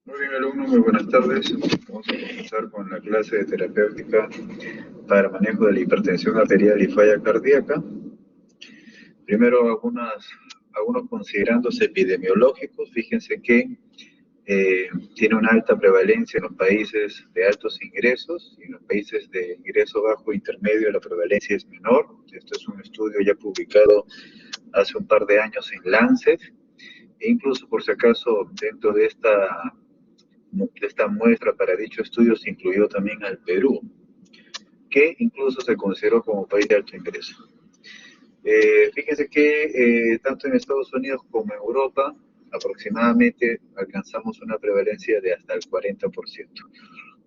Muy bien, alumnos, muy buenas tardes. Vamos a comenzar con la clase de terapéutica para manejo de la hipertensión arterial y falla cardíaca. Primero, algunos considerandos epidemiológicos. Fíjense que tiene una alta prevalencia en los países de altos ingresos y en los países de ingreso bajo e intermedio la prevalencia es menor. Esto es un estudio ya publicado hace un par de años en Lancet. E incluso, por si acaso, dentro de esta muestra para dicho estudio se incluyó también al Perú, que incluso se consideró como país de alto ingreso. Fíjense que tanto en Estados Unidos como en Europa aproximadamente alcanzamos una prevalencia de hasta el 40%.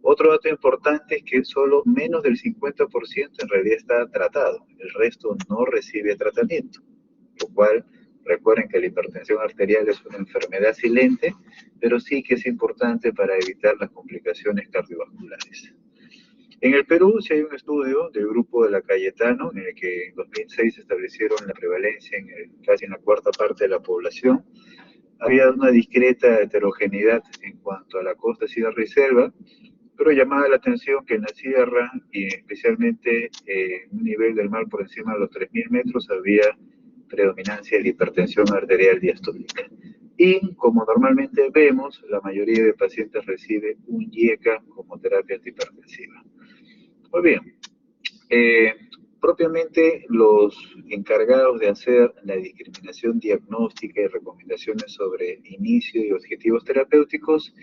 Otro dato importante es que solo menos del 50% en realidad está tratado, el resto no recibe tratamiento, lo cual recuerden que la hipertensión arterial es una enfermedad silente, pero sí que es importante para evitar las complicaciones cardiovasculares. En el Perú sí hay un estudio del grupo de la Cayetano, en el que en 2006 establecieron la prevalencia casi en la cuarta parte de la población. Había una discreta heterogeneidad en cuanto a la costa, sierra y selva, pero llamaba la atención que en la sierra, y especialmente en un nivel del mar por encima de los 3.000 metros, había predominancia de la hipertensión arterial diastólica. Y como normalmente vemos, la mayoría de pacientes recibe un IECA como terapia antihipertensiva. Muy bien. Eh, Propiamente los encargados de hacer la discriminación diagnóstica y recomendaciones sobre inicio y objetivos terapéuticos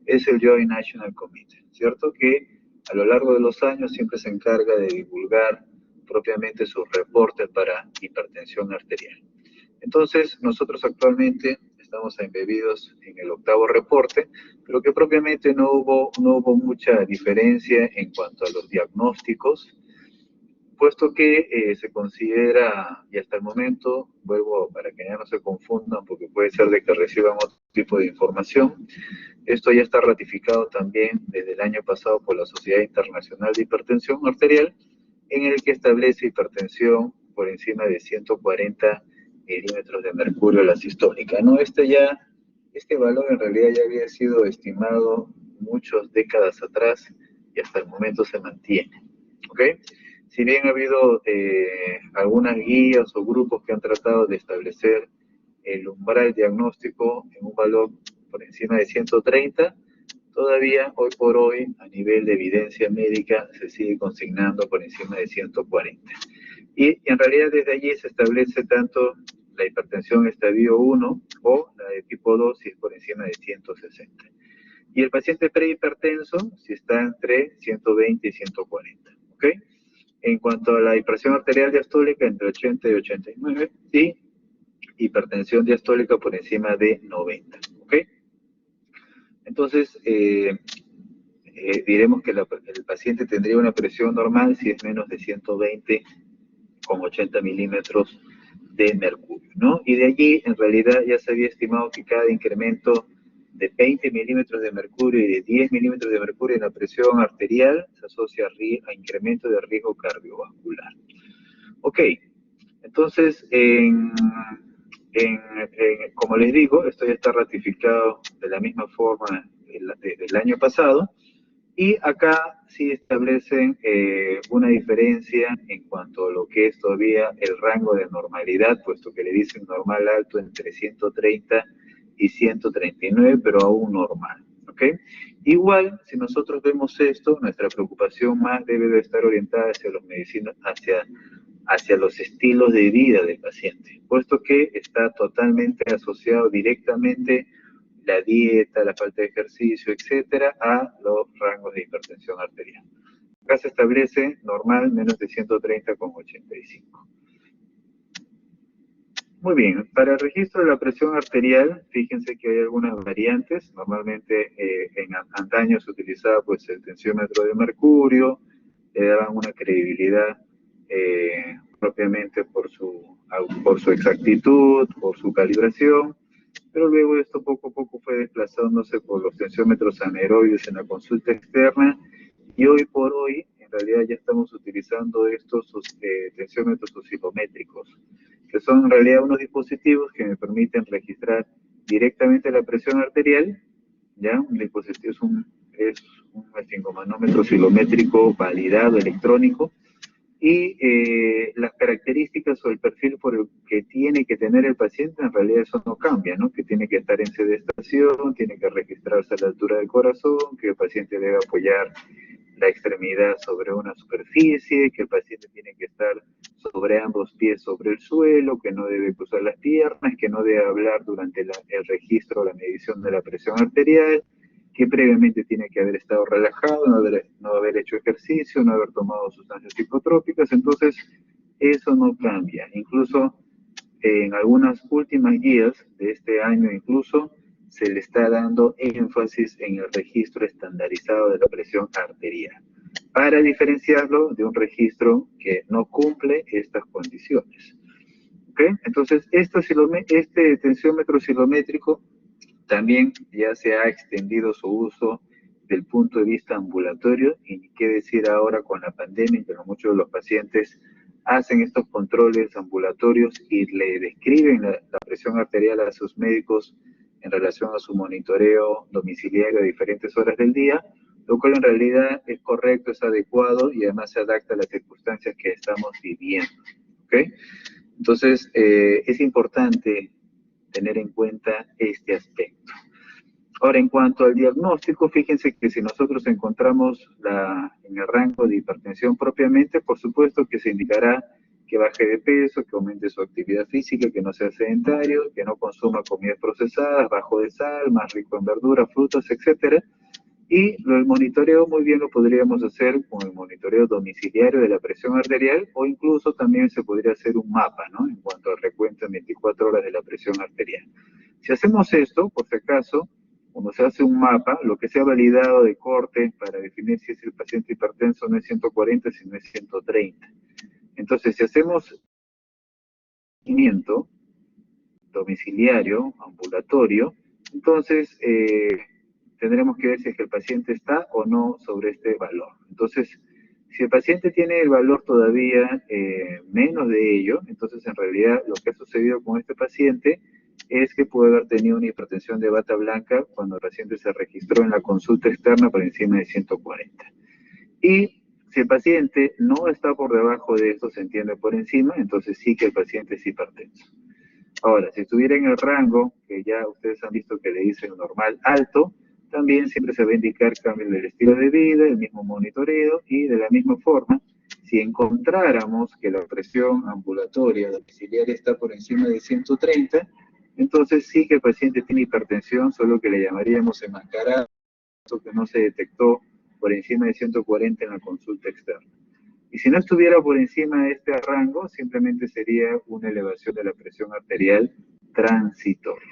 es el Joint National Committee, ¿cierto? Que a lo largo de los años siempre se encarga de divulgar propiamente sus reportes para hipertensión arterial. Entonces, nosotros actualmente estamos embebidos en el octavo reporte, pero que propiamente no hubo mucha diferencia en cuanto a los diagnósticos, puesto que se considera, y hasta el momento, vuelvo para que ya no se confundan, porque puede ser de que reciban otro tipo de información, esto ya está ratificado también desde el año pasado por la Sociedad Internacional de Hipertensión Arterial, en el que establece hipertensión por encima de 140 milímetros de mercurio la sistólica. ¿No? Este valor en realidad ya había sido estimado muchas décadas atrás y hasta el momento se mantiene. ¿Ok? Si bien ha habido algunas guías o grupos que han tratado de establecer el umbral diagnóstico en un valor por encima de 130, todavía hoy por hoy a nivel de evidencia médica se sigue consignando por encima de 140. Y en realidad desde allí se establece tanto la hipertensión estadio 1 o la de tipo 2 si es por encima de 160. Y el paciente prehipertenso si está entre 120 y 140. ¿Ok? En cuanto a la hipertensión arterial diastólica, entre 80 y 89, y hipertensión diastólica por encima de 90. ¿Ok? Entonces, diremos que el paciente tendría una presión normal si es menos de 120 con 80 milímetros de mercurio, ¿no? Y de allí, en realidad, ya se había estimado que cada incremento de 20 milímetros de mercurio y de 10 milímetros de mercurio en la presión arterial se asocia a incremento de riesgo cardiovascular. Ok, entonces, como les digo, esto ya está ratificado de la misma forma desde el año pasado, y acá sí establecen una diferencia en cuanto a lo que es todavía el rango de normalidad, puesto que le dicen normal alto entre 130 y 139, pero aún normal. ¿Ok? Igual, si nosotros vemos esto, nuestra preocupación más debe de estar orientada hacia los medicinas, hacia los estilos de vida del paciente, puesto que está totalmente asociado directamente la dieta, la falta de ejercicio, etcétera, a los rangos de hipertensión arterial. Acá se establece normal menos de 130,85. Muy bien, para el registro de la presión arterial, fíjense que hay algunas variantes. Normalmente en antaño se utilizaba pues el tensiómetro de mercurio, le daban una credibilidad propiamente por su exactitud, por su calibración, pero luego esto poco a poco fue desplazándose por los tensiómetros anaeroides en la consulta externa, y hoy por hoy en realidad ya estamos utilizando estos tensiómetros oscilométricos, que son en realidad unos dispositivos que me permiten registrar directamente la presión arterial ¿ya? Un dispositivo es un esfingomanómetro oscilométrico validado electrónico y las características o el perfil por el que tiene que tener el paciente, en realidad eso no cambia, ¿no? Que tiene que estar en sedestación, tiene que registrarse a la altura del corazón, que el paciente debe apoyar la extremidad sobre una superficie, que el paciente tiene que estar sobre ambos pies sobre el suelo, que no debe cruzar las piernas, que no debe hablar durante el registro o la medición de la presión arterial, que previamente tiene que haber estado relajado, no haber hecho ejercicio, no haber tomado sustancias psicotrópicas. Entonces eso no cambia. Incluso en algunas últimas guías de este año incluso se le está dando énfasis en el registro estandarizado de la presión arterial, para diferenciarlo de un registro que no cumple estas condiciones. ¿Okay? Entonces, este tensiómetro oscilométrico también ya se ha extendido su uso del punto de vista ambulatorio, y qué decir ahora con la pandemia, que muchos de los pacientes hacen estos controles ambulatorios y le describen la presión arterial a sus médicos en relación a su monitoreo domiciliario a diferentes horas del día, lo cual en realidad es correcto, es adecuado y además se adapta a las circunstancias que estamos viviendo. ¿Okay? Entonces, es importante tener en cuenta este aspecto. Ahora, en cuanto al diagnóstico, fíjense que si nosotros encontramos en el rango de hipertensión propiamente, por supuesto que se indicará que baje de peso, que aumente su actividad física, que no sea sedentario, que no consuma comidas procesadas, bajo de sal, más rico en verduras, frutas, etcétera. Y el monitoreo muy bien lo podríamos hacer con el monitoreo domiciliario de la presión arterial, o incluso también se podría hacer un mapa, ¿no? En cuanto al recuento en 24 horas de la presión arterial. Si hacemos esto, por si acaso, cuando se hace un mapa, lo que se ha validado de corte para definir si es el paciente hipertenso no es 140, sino es 130. Entonces, si hacemos seguimiento domiciliario, ambulatorio, entonces tendremos que ver si es que el paciente está o no sobre este valor. Entonces, si el paciente tiene el valor todavía menos de ello, entonces en realidad lo que ha sucedido con este paciente es que puede haber tenido una hipertensión de bata blanca cuando el paciente se registró en la consulta externa por encima de 140. Y si el paciente no está por debajo de esto, se entiende por encima, entonces sí que el paciente es hipertenso. Ahora, si estuviera en el rango, que ya ustedes han visto que le dicen normal alto, también siempre se va a indicar cambios del estilo de vida, el mismo monitoreo, y de la misma forma, si encontráramos que la presión ambulatoria domiciliaria está por encima de 130, entonces sí que el paciente tiene hipertensión, solo que le llamaríamos enmascarado, que no se detectó por encima de 140 en la consulta externa. Y si no estuviera por encima de este rango, simplemente sería una elevación de la presión arterial transitoria.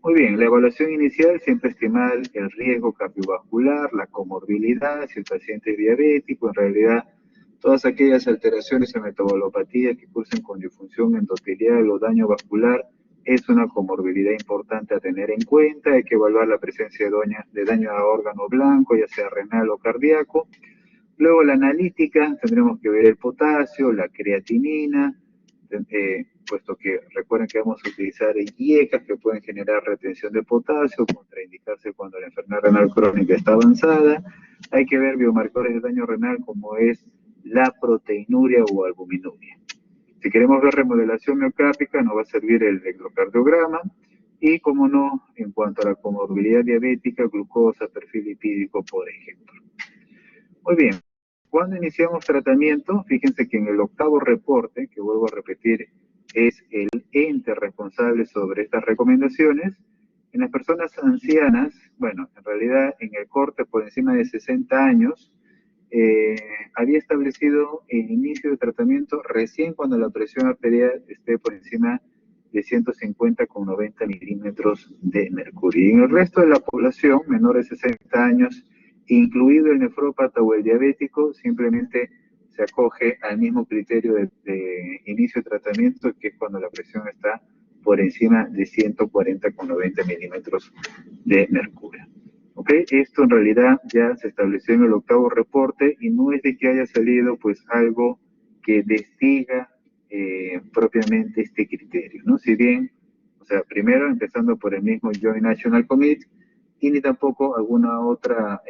Muy bien, la evaluación inicial siempre estimar el riesgo cardiovascular, la comorbilidad, si el paciente es diabético, en realidad todas aquellas alteraciones en metabolopatía que cursen con disfunción endotelial o daño vascular es una comorbilidad importante a tener en cuenta. Hay que evaluar la presencia de daño a órgano blanco, ya sea renal o cardíaco. Luego la analítica, tendremos que ver el potasio, la creatinina, puesto que recuerden que vamos a utilizar IECAS que pueden generar retención de potasio, contraindicarse cuando la enfermedad renal crónica está avanzada. Hay que ver biomarcadores de daño renal como es la proteinuria o albuminuria. Si queremos ver remodelación miocárdica, nos va a servir el electrocardiograma. Y, como no, en cuanto a la comorbilidad diabética, glucosa, perfil lipídico, por ejemplo. Muy bien. Cuando iniciamos tratamiento, fíjense que en el octavo reporte, que vuelvo a repetir, es el ente responsable sobre estas recomendaciones, en las personas ancianas, bueno, en realidad en el corte por encima de 60 años, había establecido el inicio de tratamiento recién cuando la presión arterial esté por encima de 150 con 90 milímetros de mercurio. Y en el resto de la población, menores de 60 años, incluido el nefrópata o el diabético, simplemente se acoge al mismo criterio de inicio de tratamiento, que es cuando la presión está por encima de 140 con 90 milímetros de mercurio. ¿Ok? Esto en realidad ya se estableció en el octavo reporte y no es de que haya salido pues algo que desdiga propiamente este criterio, ¿no? Si bien sea, primero empezando por el mismo Joint National Committee y ni tampoco alguna otra,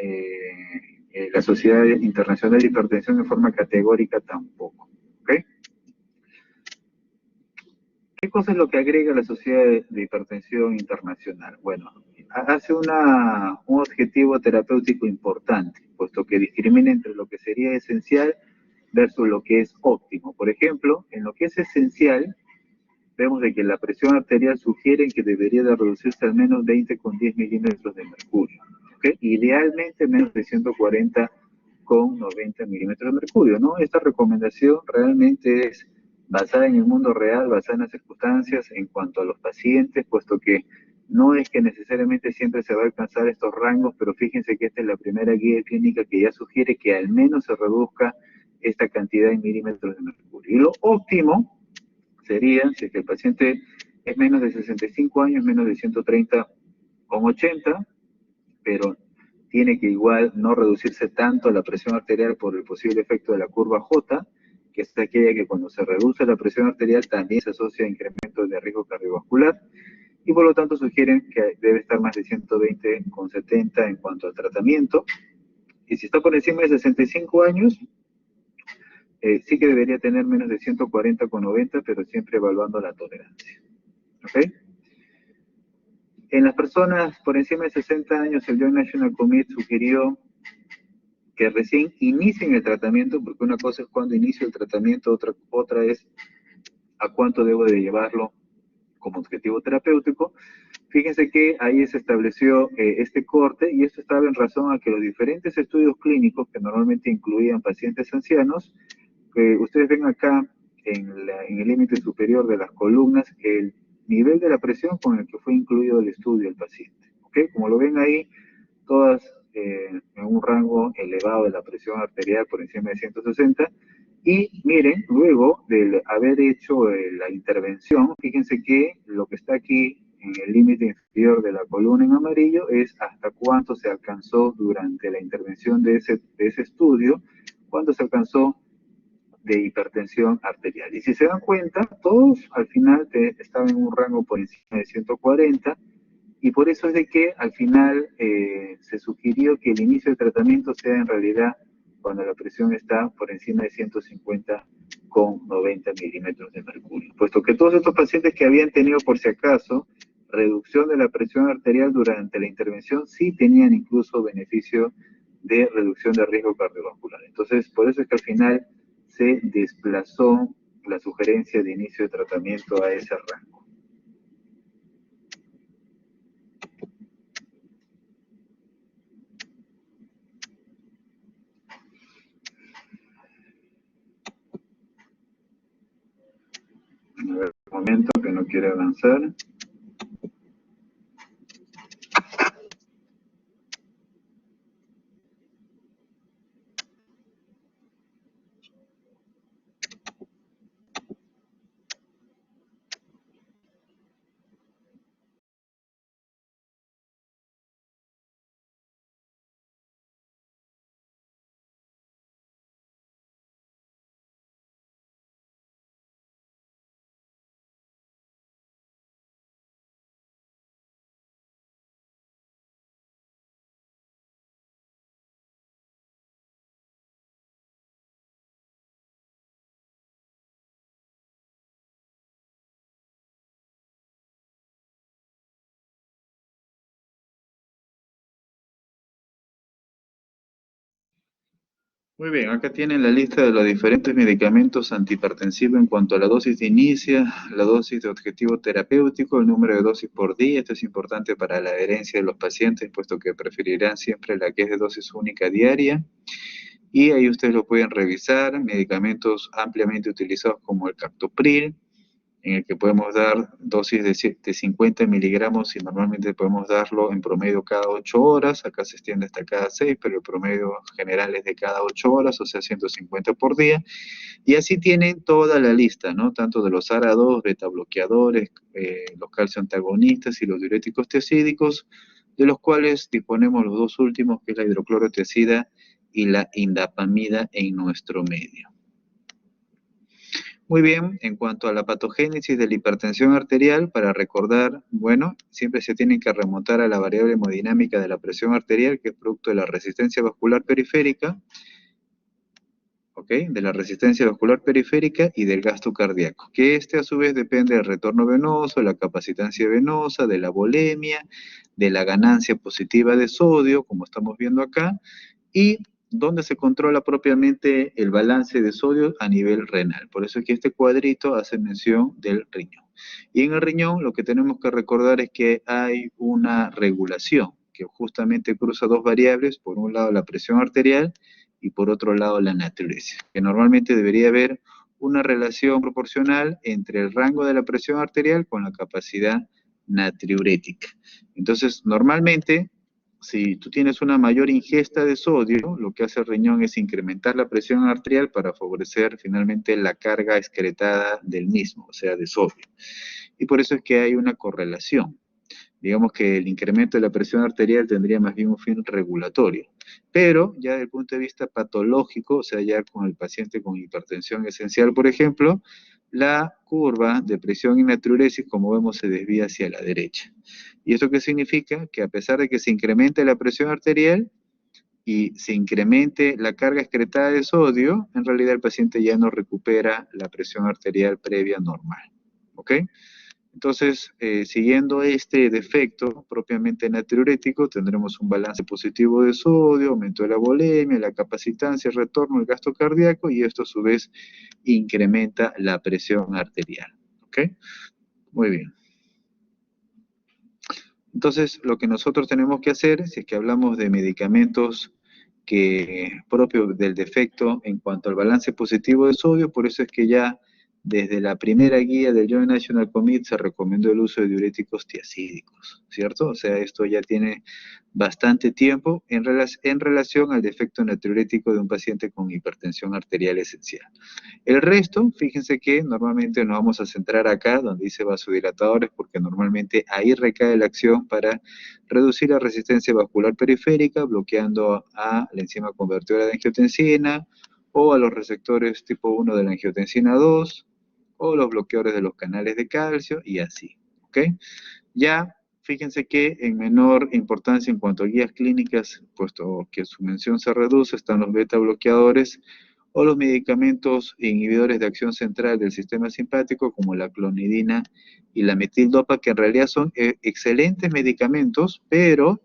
la Sociedad Internacional de Hipertensión en forma categórica tampoco. ¿Ok? ¿Qué cosa es lo que agrega la Sociedad de Hipertensión Internacional? Bueno, hace un objetivo terapéutico importante, puesto que discrimina entre lo que sería esencial versus lo que es óptimo. Por ejemplo, en lo que es esencial, vemos de que la presión arterial sugiere que debería de reducirse al menos 20 con 10 milímetros de mercurio. ¿Okay? Idealmente menos de 140 con 90 milímetros de mercurio, ¿no? Esta recomendación realmente es basada en el mundo real, basada en las circunstancias en cuanto a los pacientes, puesto que no es que necesariamente siempre se va a alcanzar estos rangos, pero fíjense que esta es la primera guía clínica que ya sugiere que al menos se reduzca esta cantidad en milímetros de mercurio. Y lo óptimo sería, si es que el paciente es menos de 65 años, menos de 130,80, pero tiene que igual no reducirse tanto la presión arterial por el posible efecto de la curva J, que es aquella que cuando se reduce la presión arterial también se asocia a incrementos de riesgo cardiovascular, y por lo tanto sugieren que debe estar más de 120,70 en cuanto al tratamiento, y si está por encima de 65 años, sí que debería tener menos de 140,90, pero siempre evaluando la tolerancia. ¿Ok? En las personas por encima de 60 años, el Joint National Committee sugirió que recién inicien el tratamiento, porque una cosa es cuando inicio el tratamiento, otra es a cuánto debo de llevarlo como objetivo terapéutico. Fíjense que ahí se estableció este corte, y esto estaba en razón a que los diferentes estudios clínicos, que normalmente incluían pacientes ancianos, que ustedes ven acá en el límite superior de las columnas el nivel de la presión con el que fue incluido el estudio del paciente. ¿Okay? Como lo ven ahí, todas en un rango elevado de la presión arterial por encima de 160. Y miren, luego de haber hecho la intervención, fíjense que lo que está aquí en el límite inferior de la columna en amarillo es hasta cuánto se alcanzó durante la intervención de ese estudio, cuánto se alcanzó de hipertensión arterial. Y si se dan cuenta, todos al final estaban en un rango por encima de 140, y por eso es de que al final se sugirió que el inicio del tratamiento sea en realidad cuando la presión está por encima de 150,90 milímetros de mercurio. Puesto que todos estos pacientes que habían tenido, por si acaso, reducción de la presión arterial durante la intervención, sí tenían incluso beneficio de reducción de riesgo cardiovascular. Entonces, por eso es que al final se desplazó la sugerencia de inicio de tratamiento a ese rango. A ver, un momento que no quiere avanzar. Muy bien, acá tienen la lista de los diferentes medicamentos antihipertensivos en cuanto a la dosis de inicio, la dosis de objetivo terapéutico, el número de dosis por día. Esto es importante para la adherencia de los pacientes, puesto que preferirán siempre la que es de dosis única diaria. Y ahí ustedes lo pueden revisar. Medicamentos ampliamente utilizados como el captopril, en el que podemos dar dosis de 50 miligramos y normalmente podemos darlo en promedio cada 8 horas, acá se extiende hasta cada 6, pero el promedio general es de cada 8 horas, o sea 150 por día, y así tienen toda la lista, ¿no? Tanto de los ARA2, beta bloqueadores, los calcio antagonistas y los diuréticos tiazídicos, de los cuales disponemos los dos últimos, que es la hidroclorotiazida y la indapamida en nuestro medio. Muy bien, en cuanto a la patogénesis de la hipertensión arterial, para recordar, bueno, siempre se tiene que remontar a la variable hemodinámica de la presión arterial, que es producto de la resistencia vascular periférica, ¿ok? De la resistencia vascular periférica y del gasto cardíaco, que este a su vez depende del retorno venoso, la capacitancia venosa, de la volemia, de la ganancia positiva de sodio, como estamos viendo acá, y donde se controla propiamente el balance de sodio a nivel renal. Por eso es que este cuadrito hace mención del riñón. Y en el riñón lo que tenemos que recordar es que hay una regulación que justamente cruza dos variables, por un lado la presión arterial y por otro lado la natriuresis, que normalmente debería haber una relación proporcional entre el rango de la presión arterial con la capacidad natriurética. Entonces, normalmente si tú tienes una mayor ingesta de sodio, lo que hace el riñón es incrementar la presión arterial para favorecer finalmente la carga excretada del mismo, o sea, de sodio. Y por eso es que hay una correlación. Digamos que el incremento de la presión arterial tendría más bien un fin regulatorio. Pero ya desde el punto de vista patológico, o sea, ya con el paciente con hipertensión esencial, por ejemplo, la curva de presión y natriuresis, como vemos, se desvía hacia la derecha. ¿Y esto qué significa? Que a pesar de que se incremente la presión arterial y se incremente la carga excretada de sodio, en realidad el paciente ya no recupera la presión arterial previa normal. ¿Ok? Entonces, siguiendo este defecto propiamente natriurético, tendremos un balance positivo de sodio, aumento de la volemia, la capacitancia, el retorno, el gasto cardíaco, y esto a su vez incrementa la presión arterial. ¿Ok? Muy bien. Entonces, lo que nosotros tenemos que hacer, si es que hablamos de medicamentos que propios del defecto en cuanto al balance positivo de sodio, por eso es que ya desde la primera guía del Joint National Committee se recomendó el uso de diuréticos tiacídicos, ¿cierto? O sea, esto ya tiene bastante tiempo en relación al defecto natriurético de un paciente con hipertensión arterial esencial. El resto, fíjense que normalmente nos vamos a centrar acá, donde dice vasodilatadores, porque normalmente ahí recae la acción para reducir la resistencia vascular periférica, bloqueando a la enzima convertidora de angiotensina, o a los receptores tipo 1 de la angiotensina 2, o los bloqueadores de los canales de calcio, y así, ¿ok? Ya, fíjense que en menor importancia en cuanto a guías clínicas, puesto que su mención se reduce, están los beta bloqueadores o los medicamentos inhibidores de acción central del sistema simpático, como la clonidina y la metildopa, que en realidad son excelentes medicamentos, pero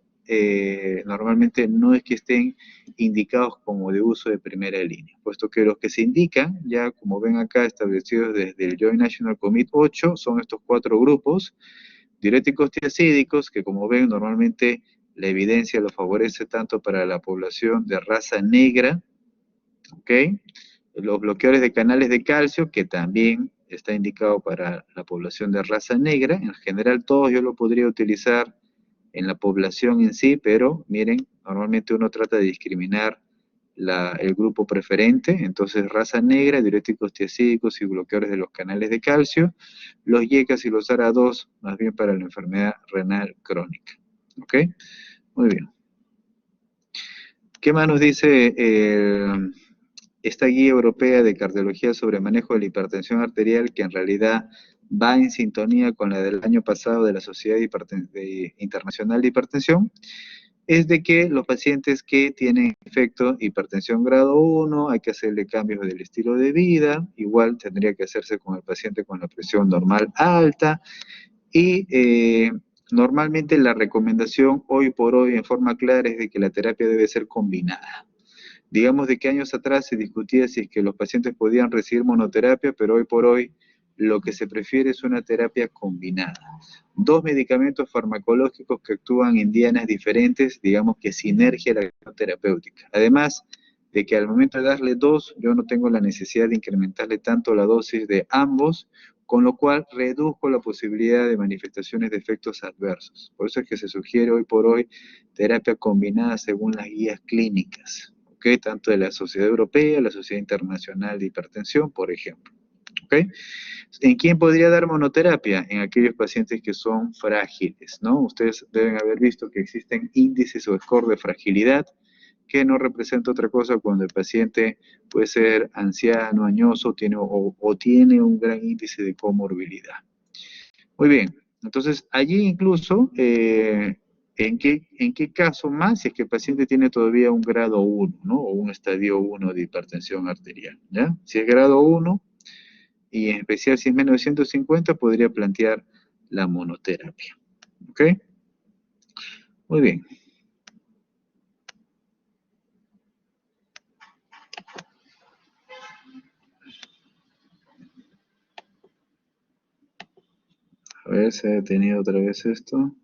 normalmente no es que estén indicados como de uso de primera línea, puesto que los que se indican, ya como ven acá establecidos desde el Joint National Committee 8, son estos 4 grupos: diuréticos tiacídicos, que como ven normalmente la evidencia lo favorece tanto para la población de raza negra, ¿ok? Los bloqueadores de canales de calcio, que también está indicado para la población de raza negra. En general todos yo lo podría utilizar en la población en sí, pero miren, normalmente uno trata de discriminar el grupo preferente, entonces raza negra, diuréticos tiacídicos y bloqueadores de los canales de calcio, los YECAS y los ARA2, más bien para la enfermedad renal crónica. ¿Ok? Muy bien. ¿Qué más nos dice esta guía europea de cardiología sobre manejo de la hipertensión arterial, que en realidad va en sintonía con la del año pasado de la Sociedad Internacional de Hipertensión? Es de que los pacientes que tienen efecto hipertensión grado 1, hay que hacerle cambios del estilo de vida, igual tendría que hacerse con el paciente con la presión normal alta, y normalmente la recomendación hoy por hoy en forma clara es de que la terapia debe ser combinada. Digamos de que años atrás se discutía si es que los pacientes podían recibir monoterapia, pero hoy por hoy lo que se prefiere es una terapia combinada. Dos medicamentos farmacológicos que actúan en dianas diferentes, digamos que sinergia la acción terapéutica. Además de que al momento de darle dos, yo no tengo la necesidad de incrementarle tanto la dosis de ambos, con lo cual reduzco la posibilidad de manifestaciones de efectos adversos. Por eso es que se sugiere hoy por hoy terapia combinada según las guías clínicas, ¿ok? Tanto de la Sociedad Europea, la Sociedad Internacional de Hipertensión, por ejemplo, ¿ok? ¿En quién podría dar monoterapia? En aquellos pacientes que son frágiles, ¿no? Ustedes deben haber visto que existen índices o score de fragilidad que no representa otra cosa cuando el paciente puede ser anciano, añoso, o tiene un gran índice de comorbilidad. Muy bien, entonces allí incluso, ¿en qué caso más si es que el paciente tiene todavía un grado 1, ¿no? O un estadio 1 de hipertensión arterial, ¿ya? Si es grado 1, y en especial si es menos de 150, podría plantear la monoterapia, ¿ok? Muy bien. A ver, se ha detenido otra vez esto.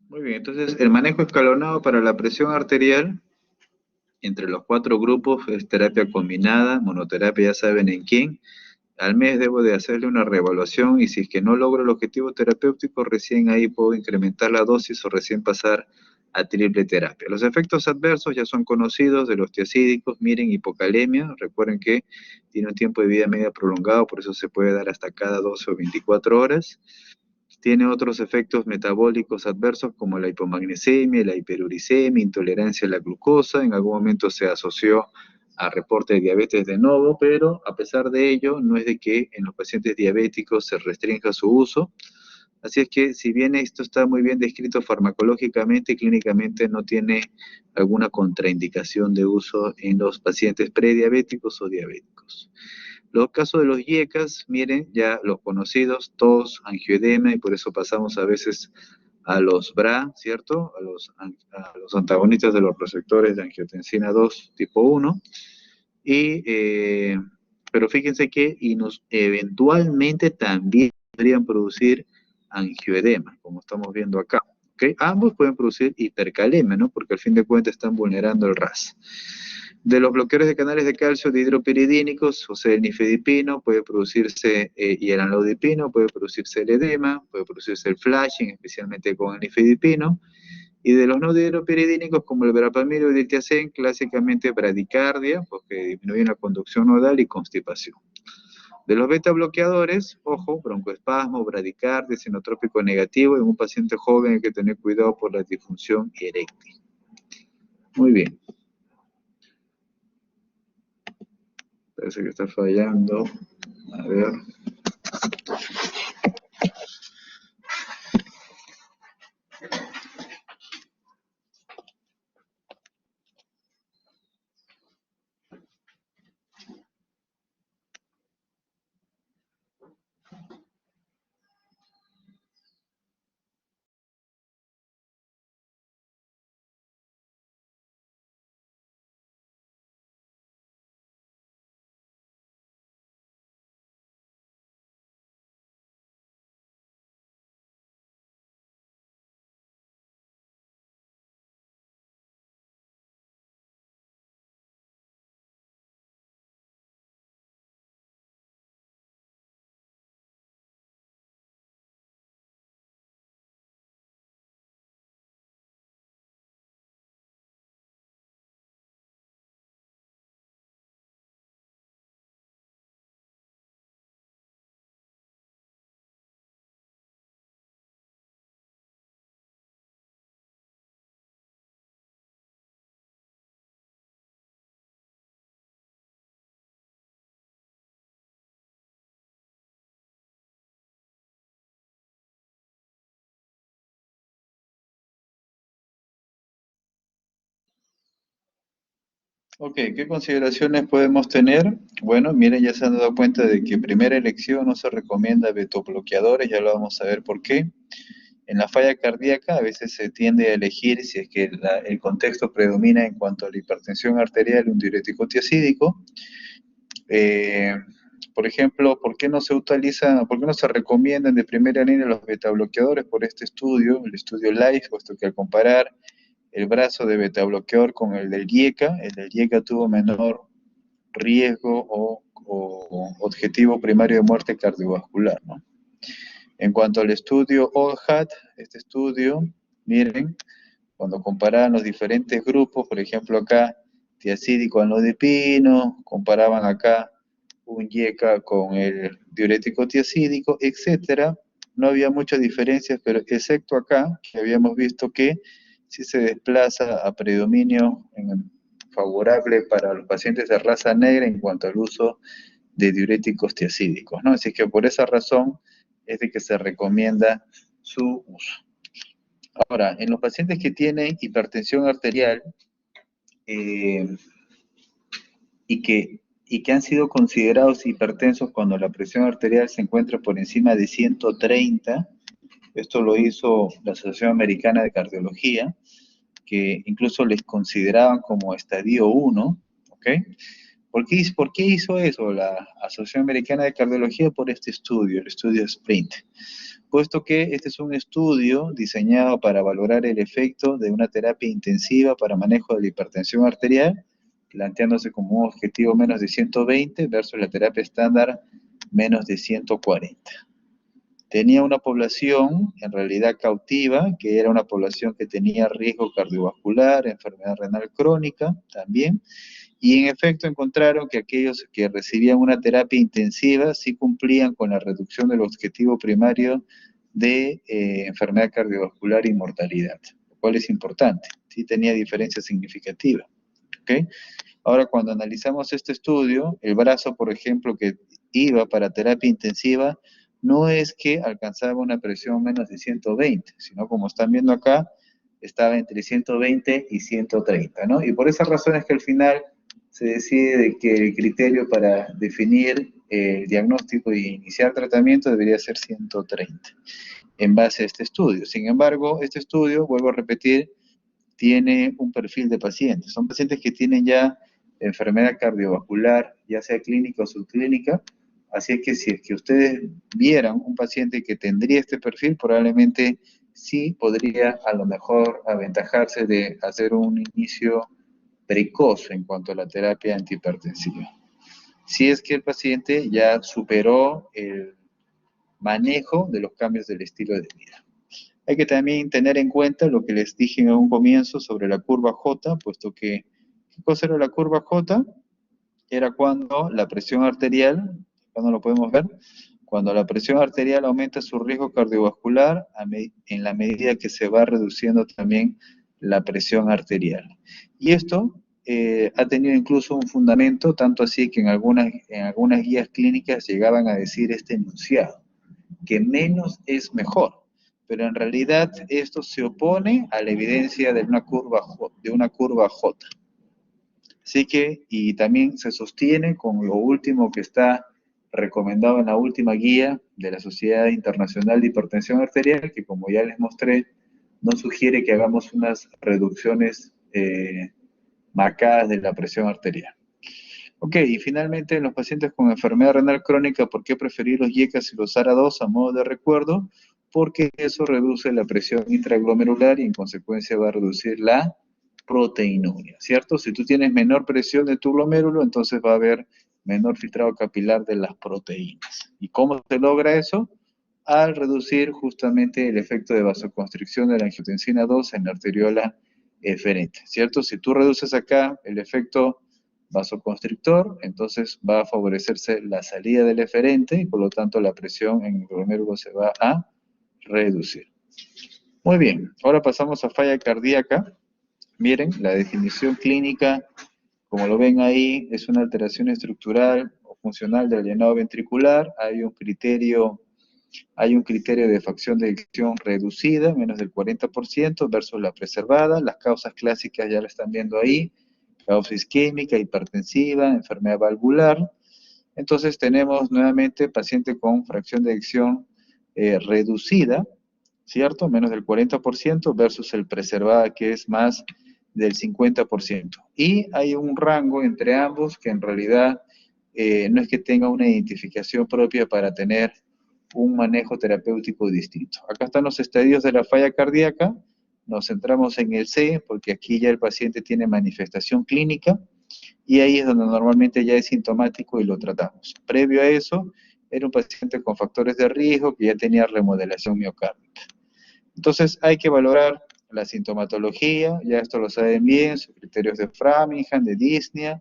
Muy bien, entonces el manejo escalonado para la presión arterial entre los 4 grupos es terapia combinada, monoterapia, ya saben en quién. Al mes debo de hacerle una reevaluación y si es que no logro el objetivo terapéutico, recién ahí puedo incrementar la dosis o recién pasar a triple terapia. Los efectos adversos ya son conocidos de los tiazídicos, miren, hipocalemia, recuerden que tiene un tiempo de vida media prolongado, por eso se puede dar hasta cada 12 o 24 horas. Tiene otros efectos metabólicos adversos como la hipomagnesemia, la hiperuricemia, intolerancia a la glucosa. En algún momento se asoció a reporte de diabetes de novo, pero a pesar de ello, no es de que en los pacientes diabéticos se restrinja su uso. Así es que, si bien esto está muy bien descrito farmacológicamente, clínicamente no tiene alguna contraindicación de uso en los pacientes prediabéticos o diabéticos. Los casos de los IECAS, miren, ya los conocidos, tos, angioedema, y por eso pasamos a veces a los BRA, ¿cierto? A los antagonistas de los receptores de angiotensina 2 tipo 1. Y, pero fíjense que eventualmente también podrían producir angioedema, como estamos viendo acá. ¿Okay? Ambos pueden producir hipercalemia, ¿no? Porque al fin de cuentas están vulnerando el RAS. De los bloqueadores de canales de calcio de hidropiridínicos, o sea, el nifedipino, puede producirse, y el amlodipino, puede producirse el edema, puede producirse el flashing, especialmente con el nifedipino. Y de los no hidropiridínicos, como el verapamil o el diltiazem, clásicamente bradicardia, porque disminuyen la conducción nodal y constipación. De los beta bloqueadores, ojo, broncoespasmo, bradicardia, sinotrópico negativo, en un paciente joven hay que tener cuidado por la disfunción eréctil. Muy bien. Parece que está fallando. A ver. Ok, ¿qué consideraciones podemos tener? Bueno, miren, ya se han dado cuenta de que primera elección no se recomienda betobloqueadores, ya lo vamos a ver por qué. En la falla cardíaca a veces se tiende a elegir, si es que el contexto predomina en cuanto a la hipertensión arterial, un diurético tiazídico. Eh, por ejemplo, ¿por qué no se utiliza, por qué no se recomiendan de primera línea los betabloqueadores por este estudio, el estudio LIFE, puesto que al comparar el brazo de betabloqueador con el del IECA tuvo menor riesgo o objetivo primario de muerte cardiovascular, ¿no? En cuanto al estudio OHAT, este estudio, miren, cuando comparaban los diferentes grupos, por ejemplo acá, tiazídico anlodipino, comparaban acá un IECA con el diurético tiazídico, etcétera, no había muchas diferencias, pero excepto acá, que habíamos visto que sí se desplaza a predominio favorable para los pacientes de raza negra en cuanto al uso de diuréticos tiazídicos, ¿no? Así que por esa razón es de que se recomienda su uso. Ahora, en los pacientes que tienen hipertensión arterial eh, y que han sido considerados hipertensos cuando la presión arterial se encuentra por encima de 130, esto lo hizo la Asociación Americana de Cardiología, que incluso les consideraban como estadio 1, ¿ok? ¿Por qué hizo eso la Asociación Americana de Cardiología? Por este estudio, el estudio SPRINT. Puesto que este es un estudio diseñado para valorar el efecto de una terapia intensiva para manejo de la hipertensión arterial, planteándose como un objetivo menos de 120 versus la terapia estándar menos de 140. Tenía una población en realidad cautiva, que era una población que tenía riesgo cardiovascular, enfermedad renal crónica también, y en efecto encontraron que aquellos que recibían una terapia intensiva sí cumplían con la reducción del objetivo primario de enfermedad cardiovascular y mortalidad, lo cual es importante, sí tenía diferencia significativa. ¿Okay? Ahora, cuando analizamos este estudio, el brazo, por ejemplo, que iba para terapia intensiva, no es que alcanzaba una presión menos de 120, sino como están viendo acá, estaba entre 120 y 130, ¿no? Y por esas razones que al final se decide que el criterio para definir el diagnóstico y iniciar tratamiento debería ser 130, en base a este estudio. Sin embargo, este estudio, vuelvo a repetir, tiene un perfil de pacientes. Son pacientes que tienen ya enfermedad cardiovascular, ya sea clínica o subclínica. Así es que ustedes vieran un paciente que tendría este perfil, probablemente sí podría a lo mejor aventajarse de hacer un inicio precoz en cuanto a la terapia antihipertensiva. Si es que el paciente ya superó el manejo de los cambios del estilo de vida. Hay que también tener en cuenta lo que les dije en un comienzo sobre la curva J, puesto que, ¿qué cosa era la curva J? Era cuando la presión arterial, cuando lo podemos ver, cuando la presión arterial aumenta su riesgo cardiovascular en la medida que se va reduciendo también la presión arterial. Y esto ha tenido incluso un fundamento, tanto así que en algunas guías clínicas llegaban a decir este enunciado, que menos es mejor. Pero en realidad esto se opone a la evidencia de una curva J. Así que, y también se sostiene con lo último que está recomendado en la última guía de la Sociedad Internacional de Hipertensión Arterial, que como ya les mostré, no sugiere que hagamos unas reducciones marcadas de la presión arterial. Ok, y finalmente en los pacientes con enfermedad renal crónica, ¿por qué preferir los IECAS y los ARA2 a modo de recuerdo? Porque eso reduce la presión intraglomerular y en consecuencia va a reducir la proteinuria, ¿cierto? Si tú tienes menor presión de tu glomérulo, entonces va a haber menor filtrado capilar de las proteínas. ¿Y cómo se logra eso? Al reducir justamente el efecto de vasoconstricción de la angiotensina 2 en la arteriola eferente, ¿cierto? Si tú reduces acá el efecto vasoconstrictor, entonces va a favorecerse la salida del eferente y por lo tanto la presión en el glomérulo se va a reducir. Muy bien, ahora pasamos a falla cardíaca. Miren, la definición clínica, como lo ven ahí, es una alteración estructural o funcional del llenado ventricular. Hay un criterio de facción de eyección reducida, menos del 40%, versus la preservada. Las causas clásicas ya la están viendo ahí: causa isquémica, hipertensiva, enfermedad valvular. Entonces tenemos nuevamente paciente con fracción de eyección reducida, ¿cierto? Menos del 40% versus el preservada que es más del 50%. Y hay un rango entre ambos que en realidad no es que tenga una identificación propia para tener un manejo terapéutico distinto. Acá están los estadios de la falla cardíaca, nos centramos en el C porque aquí ya el paciente tiene manifestación clínica y ahí es donde normalmente ya es sintomático y lo tratamos. Previo a eso, era un paciente con factores de riesgo que ya tenía remodelación miocárdica. Entonces hay que valorar la sintomatología, ya esto lo saben bien, sus criterios de Framingham, de Disney,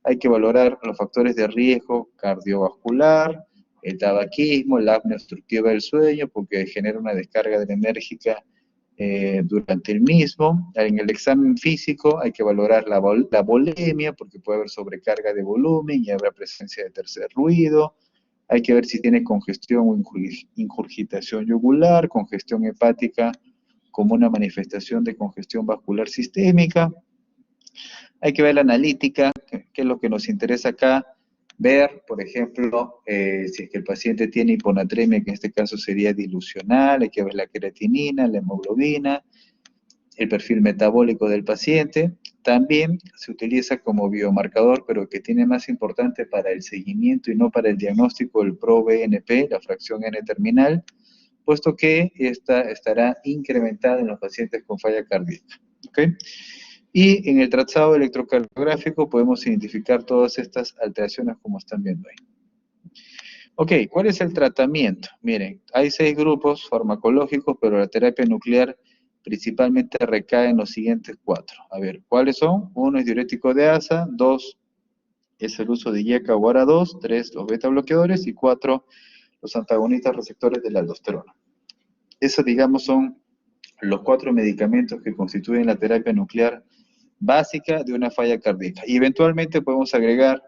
hay que valorar los factores de riesgo cardiovascular, el tabaquismo, la apnea obstructiva del sueño, porque genera una descarga adrenérgica durante el mismo. En el examen físico hay que valorar la volemia, porque puede haber sobrecarga de volumen y habrá presencia de tercer ruido. Hay que ver si tiene congestión o ingurgitación yugular, congestión hepática como una manifestación de congestión vascular sistémica. Hay que ver la analítica, que es lo que nos interesa acá. Ver, por ejemplo, si es que el paciente tiene hiponatremia, que en este caso sería dilucional, hay que ver la creatinina, la hemoglobina, el perfil metabólico del paciente. También se utiliza como biomarcador, pero que tiene más importante para el seguimiento y no para el diagnóstico, el ProBNP, la fracción N terminal, puesto que esta estará incrementada en los pacientes con falla cardíaca. ¿Okay? Y en el trazado electrocardiográfico podemos identificar todas estas alteraciones como están viendo ahí. Ok, ¿cuál es el tratamiento? Miren, hay 6 grupos farmacológicos, pero la terapia nuclear principalmente recae en los siguientes 4. A ver, ¿cuáles son? 1 es diurético de asa, 2 es el uso de IECA o ARA2, 3 los beta bloqueadores y 4 los antagonistas receptores de la aldosterona. Esos, digamos, son los 4 medicamentos que constituyen la terapia nuclear básica de una falla cardíaca. Y eventualmente podemos agregar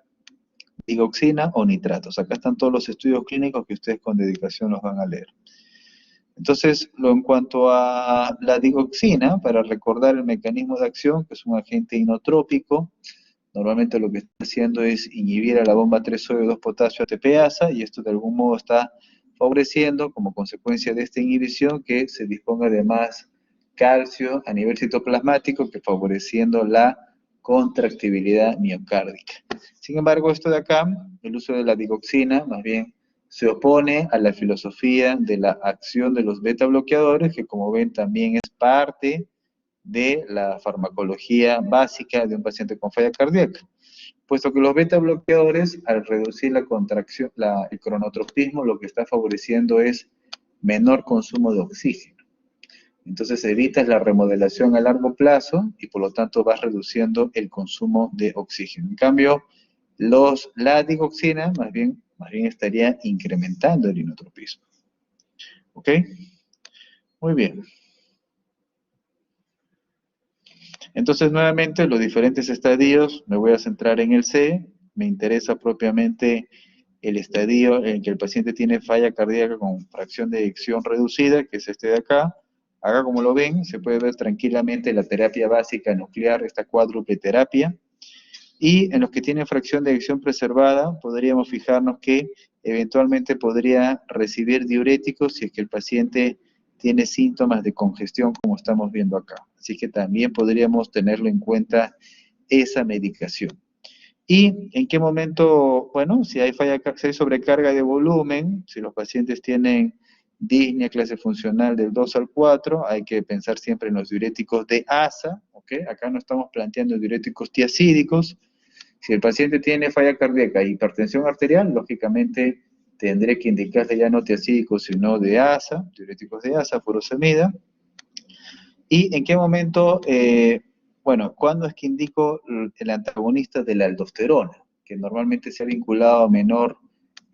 digoxina o nitratos. Acá están todos los estudios clínicos que ustedes con dedicación los van a leer. Entonces, en cuanto a la digoxina, para recordar el mecanismo de acción, que es un agente inotrópico, normalmente lo que está haciendo es inhibir a la bomba 3-sodio 2-potasio ATPasa, y esto de algún modo está favoreciendo, como consecuencia de esta inhibición, que se disponga de más calcio a nivel citoplasmático, que favoreciendo la contractibilidad miocárdica. Sin embargo, esto de acá, el uso de la digoxina, más bien se opone a la filosofía de la acción de los beta bloqueadores, que como ven también es parte de la farmacología básica de un paciente con falla cardíaca, puesto que los beta bloqueadores, al reducir la contracción, el cronotropismo, lo que está favoreciendo es menor consumo de oxígeno. Entonces evitas la remodelación a largo plazo y por lo tanto vas reduciendo el consumo de oxígeno. En cambio, la digoxina más bien estaría incrementando el inotropismo. ¿Ok? Muy bien. Entonces, nuevamente, los diferentes estadios, me voy a centrar en el C, me interesa propiamente el estadio en que el paciente tiene falla cardíaca con fracción de eyección reducida, que es este de acá. Acá, como lo ven, se puede ver tranquilamente la terapia básica nuclear, esta cuádruple terapia. Y en los que tienen fracción de eyección preservada, podríamos fijarnos que eventualmente podría recibir diuréticos si es que el paciente tiene síntomas de congestión, como estamos viendo acá. Así que también podríamos tenerlo en cuenta esa medicación. ¿Y en qué momento? Bueno, si hay si hay sobrecarga de volumen, si los pacientes tienen disnea clase funcional del 2 al 4, hay que pensar siempre en los diuréticos de asa, ¿ok? Acá no estamos planteando diuréticos tiacídicos. Si el paciente tiene falla cardíaca e hipertensión arterial, lógicamente tendré que indicarle ya no tiacídicos, sino de asa, diuréticos de asa, furosemida. ¿Y en qué momento? Bueno, ¿cuándo es que indico el antagonista de la aldosterona? Que normalmente se ha vinculado a menor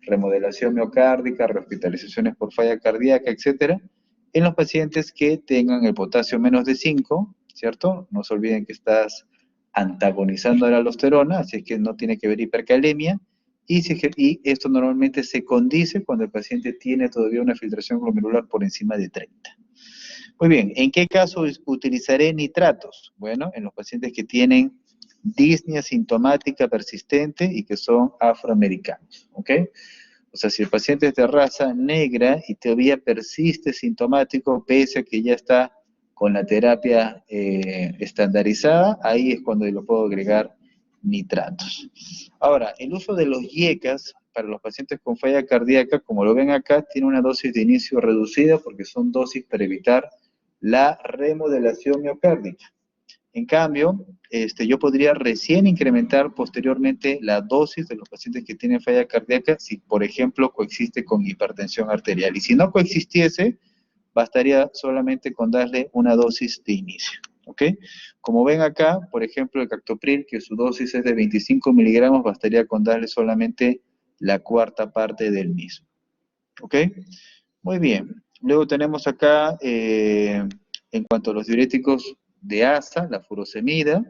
remodelación miocárdica, rehospitalizaciones por falla cardíaca, etcétera, en los pacientes que tengan el potasio menos de 5, ¿cierto? No se olviden que estás antagonizando a la aldosterona, así es que no tiene que ver hipercalemia, y esto normalmente se condice cuando el paciente tiene todavía una filtración glomerular por encima de 30. Muy bien, ¿en qué caso utilizaré nitratos? Bueno, en los pacientes que tienen disnea sintomática persistente y que son afroamericanos, ¿ok? O sea, si el paciente es de raza negra y todavía persiste sintomático, pese a que ya está con la terapia estandarizada, ahí es cuando lo puedo agregar nitratos. Ahora, el uso de los IECAS para los pacientes con falla cardíaca, como lo ven acá, tiene una dosis de inicio reducida porque son dosis para evitar la remodelación miocárdica. En cambio, yo podría recién incrementar posteriormente la dosis de los pacientes que tienen falla cardíaca si, por ejemplo, coexiste con hipertensión arterial. Y si no coexistiese, bastaría solamente con darle una dosis de inicio. ¿Ok? Como ven acá, por ejemplo, el captopril, que su dosis es de 25 miligramos, bastaría con darle solamente la cuarta parte del mismo. ¿Ok? Muy bien. Luego tenemos acá, en cuanto a los diuréticos de ASA, la furosemida.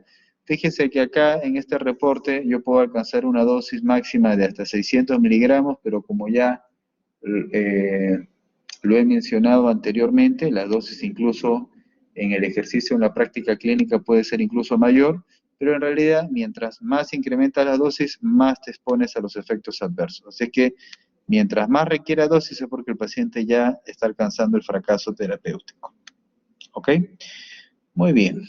Fíjense que acá en este reporte yo puedo alcanzar una dosis máxima de hasta 600 miligramos, pero como ya eh, lo he mencionado anteriormente, la dosis incluso en el ejercicio, en la práctica clínica puede ser incluso mayor, pero en realidad mientras más incrementas la dosis, más te expones a los efectos adversos. Así que mientras más requiera dosis es porque el paciente ya está alcanzando el fracaso terapéutico. ¿Ok? Muy bien.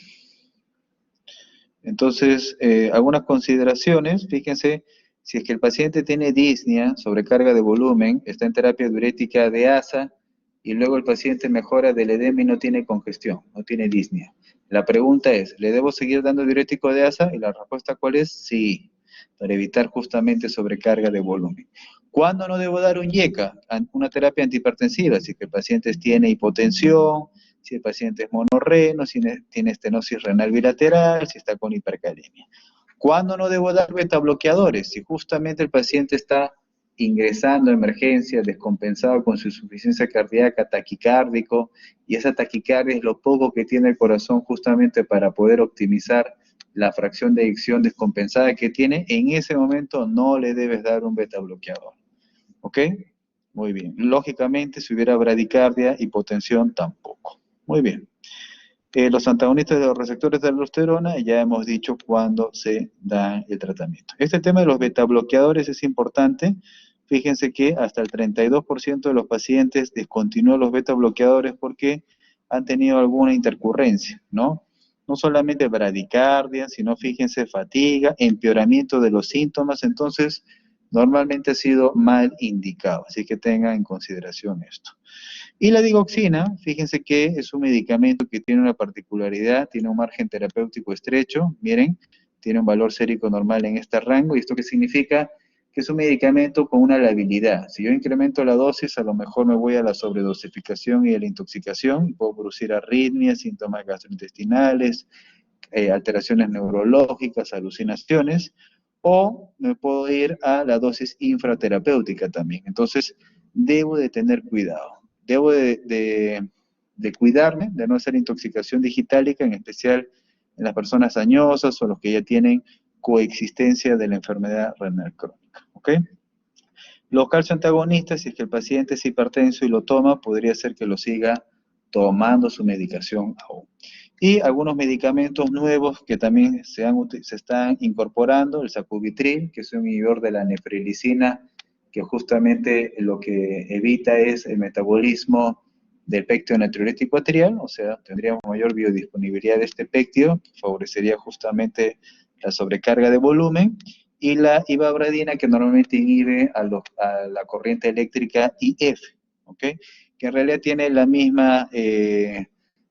Entonces, algunas consideraciones, fíjense, si es que el paciente tiene disnea, sobrecarga de volumen, está en terapia diurética de ASA, y luego el paciente mejora del edema y no tiene congestión, no tiene disnea. La pregunta es, ¿le debo seguir dando diurético de ASA? Y la respuesta, ¿cuál es? Sí, para evitar justamente sobrecarga de volumen. ¿Cuándo no debo dar un IECA? Una terapia antihipertensiva, si es que el paciente tiene hipotensión, si el paciente es monorreno, si tiene estenosis renal bilateral, si está con hipercalemia. ¿Cuándo no debo dar betabloqueadores? Si justamente el paciente está ingresando a emergencia, descompensado con su insuficiencia cardíaca, taquicárdico, y esa taquicardia es lo poco que tiene el corazón justamente para poder optimizar la fracción de eyección descompensada que tiene, en ese momento no le debes dar un betabloqueador. ¿Ok? Muy bien. Lógicamente, si hubiera bradicardia, hipotensión, tampoco. Muy bien. Los antagonistas de los receptores de aldosterona, ya hemos dicho cuándo se da el tratamiento. Este tema de los betabloqueadores es importante. Fíjense que hasta el 32% de los pacientes descontinúan los betabloqueadores porque han tenido alguna intercurrencia, ¿no? No solamente bradicardia, sino fíjense fatiga, empeoramiento de los síntomas, entonces normalmente ha sido mal indicado, así que tengan en consideración esto. Y la digoxina, fíjense que es un medicamento que tiene una particularidad, tiene un margen terapéutico estrecho, miren, tiene un valor sérico normal en este rango, ¿y esto qué significa? Que es un medicamento con una labilidad. Si yo incremento la dosis, a lo mejor me voy a la sobredosificación y a la intoxicación, puedo producir arritmias, síntomas gastrointestinales, alteraciones neurológicas, alucinaciones, o me puedo ir a la dosis infraterapéutica también. Entonces, debo de tener cuidado. Debo de cuidarme, de no hacer intoxicación digitálica, en especial en las personas añosas o los que ya tienen coexistencia de la enfermedad renal crónica. ¿Ok? Los calcio antagonistas, si es que el paciente es hipertenso y lo toma, podría ser que lo siga tomando su medicación aún. Y algunos medicamentos nuevos que también se están incorporando, el sacubitril, que es un inhibidor de la nefrilicina, que justamente lo que evita es el metabolismo del péptido natriurético arterial, o sea, tendríamos mayor biodisponibilidad de este péptido, que favorecería justamente la sobrecarga de volumen, y la ivabradina, que normalmente inhibe a la corriente eléctrica IF, ¿ok? Que en realidad tiene la misma,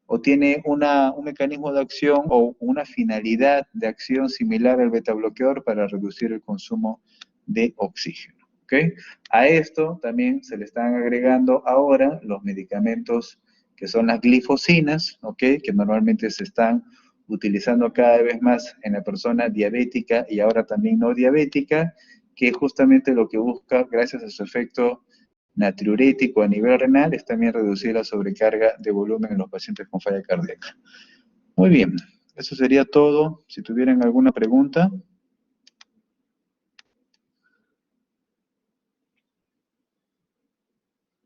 o tiene un mecanismo de acción o una finalidad de acción similar al betabloqueador para reducir el consumo de oxígeno. ¿Okay? A esto también se le están agregando ahora los medicamentos que son las glifosinas, ¿okay? Que normalmente se están utilizando cada vez más en la persona diabética y ahora también no diabética, que justamente lo que busca, gracias a su efecto natriurético a nivel renal, es también reducir la sobrecarga de volumen en los pacientes con falla cardíaca. Muy bien, eso sería todo. Si tuvieran alguna pregunta.